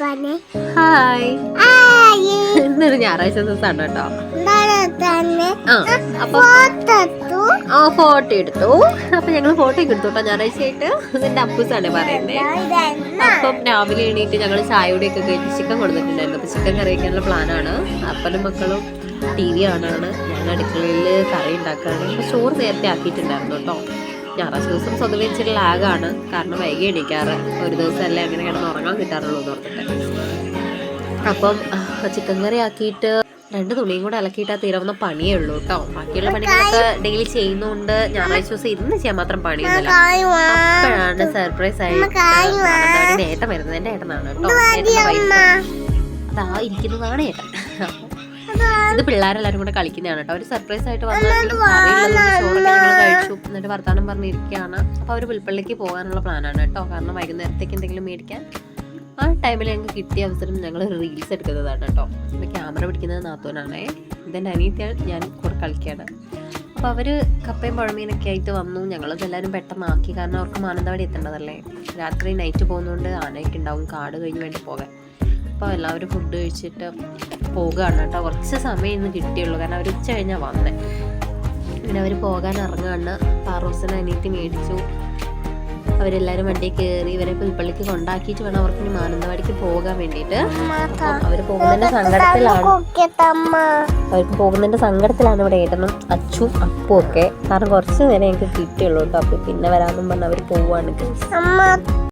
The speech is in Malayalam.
ഹായ്, ഇന്നൊരു ഞായറാഴ്ച ദിവസമാണ് കേട്ടോ. ഫോട്ടോ എടുത്തു. അപ്പൊ ഞങ്ങള് ഫോട്ടോ ഒക്കെ എടുത്തു കേട്ടോ ഞായറാഴ്ച ആയിട്ട്. ഇതിന്റെ അപ്പൂസാണ് പറയുന്നത്. അപ്പം രാവിലെ എണീറ്റ് ഞങ്ങൾ ചായയോടെയൊക്കെ കഴിഞ്ഞ് ചിക്കൻ കൊടുത്തിട്ടുണ്ടായിരുന്നു. അപ്പൊ ചിക്കൻ കറി വയ്ക്കാനുള്ള പ്ലാനാണ്. അപ്പനും മക്കളും TV കാണാണ്, ഞാൻ അടുക്കളയിൽ കറി ഉണ്ടാക്കാണ്. അപ്പൊ ചോറ് നേരത്തെ ആക്കിയിട്ടുണ്ടായിരുന്നു കേട്ടോ. ഞായറാഴ്ച ദിവസം സ്വതവേ ഇച്ചിരി ലാഗാണ്, കാരണം വൈകി എണീക്കാറ്. ഒരു ദിവസമല്ലേ അങ്ങനെ കിടന്ന് ഉറങ്ങാൻ കിട്ടാറുള്ളൂ എന്ന് ഓർത്തിട്ട്. അപ്പം ചിക്കൻ കറി ആക്കിയിട്ട് 2 തുണിയും കൂടെ അലക്കിയിട്ടാൽ തീരാവുന്ന പണിയേ ഉള്ളൂ കേട്ടോ. ബാക്കിയുള്ള പണികളൊക്കെ ഡെയിലി ചെയ്യുന്നതുകൊണ്ട് ഞായറാഴ്ച ദിവസം ഇരുന്ന് ചെയ്യാൻ മാത്രം പണിയൊന്നുമില്ല. അപ്പോഴാണ് സർപ്രൈസ് ആയിട്ട് ഏട്ടൻ വരുന്നത്. എൻ്റെ ഏട്ടനാണ് കേട്ടോ. ഏട്ടൻ്റെ വൈഫ് അതാ ഇരിക്കുന്നതാണ് ഏട്ടൻ. ഇത് പിള്ളേരെല്ലാരും കൂടെ കളിക്കുന്നതാണ് കേട്ടോ. ഒരു സർപ്രൈസ് ആയിട്ട് വന്നാലും അറിയില്ലെന്നുകൊണ്ട് ചോറൊക്കെ ഞങ്ങൾ കഴിച്ചു. എന്നിട്ട് വർത്താനം പറഞ്ഞിരിക്കുകയാണ്. അപ്പോൾ അവർ പുൽപ്പള്ളിക്ക് പോകാനുള്ള പ്ലാനാണ് കേട്ടോ. കാരണം വൈകുന്നേരത്തേക്ക് എന്തെങ്കിലും മേടിക്കാൻ ആ ടൈമിൽ ഞങ്ങൾക്ക് കിട്ടിയ അവസരം ഞങ്ങൾ റീൽസ് എടുക്കുന്നതാണ് കേട്ടോ. അപ്പോൾ ക്യാമറ പിടിക്കുന്നത് നാത്തൂനാണേ. ഇതെൻ്റെ അനിയത്തിയാണ്, ഞാൻ കൂടെ കളിക്കുകയാണ്. അപ്പോൾ അവർ കപ്പയും പുഴമീനൊക്കെ ആയിട്ട് വന്നു. ഞങ്ങളതെല്ലാവരും പെട്ടെന്നാക്കി, കാരണം അവർക്ക് മാനന്തവാടി എത്തേണ്ടതല്ലേ. രാത്രി നൈറ്റ് പോകുന്നതുകൊണ്ട് ആനയൊക്കെ ഉണ്ടാവും, കാട് കഴിഞ്ഞ് വേണ്ടി പോകാൻ. അപ്പോൾ എല്ലാവരും ഫുഡ് കഴിച്ചിട്ട് പോകുകയാണ് കേട്ടോ. കുറച്ച് സമയം ഇന്ന് കിട്ടിയുള്ളൂ, കാരണം അവർ ഉച്ച കഴിഞ്ഞാൽ വന്നത്. പിന്നെ അവർ പോകാൻ ഇറങ്ങുകയാണ്. പാറൂസിനെ അനിയത്തി മേടിച്ചു. അവരെല്ലാവരും വണ്ടിയിൽ കയറി ഇവരെ പുൽപ്പള്ളിക്ക് കൊണ്ടാക്കിയിട്ട് വേണം അവർക്ക് ഇനി മാനന്തവാടിക്ക് പോകാൻ വേണ്ടിയിട്ട്. അവർ പോകുന്നതിൻ്റെ സങ്കടത്തിലാണ് ഇവിടെ ഏട്ടനും അച്ചും അപ്പും ഒക്കെ. കാരണം കുറച്ച് നേരം ഞങ്ങൾക്ക് കിട്ടിയുള്ളൂ കേട്ടോ. അപ്പോൾ പിന്നെ വരാമെന്നും പറഞ്ഞ് അവർ പോവുകയാണ്.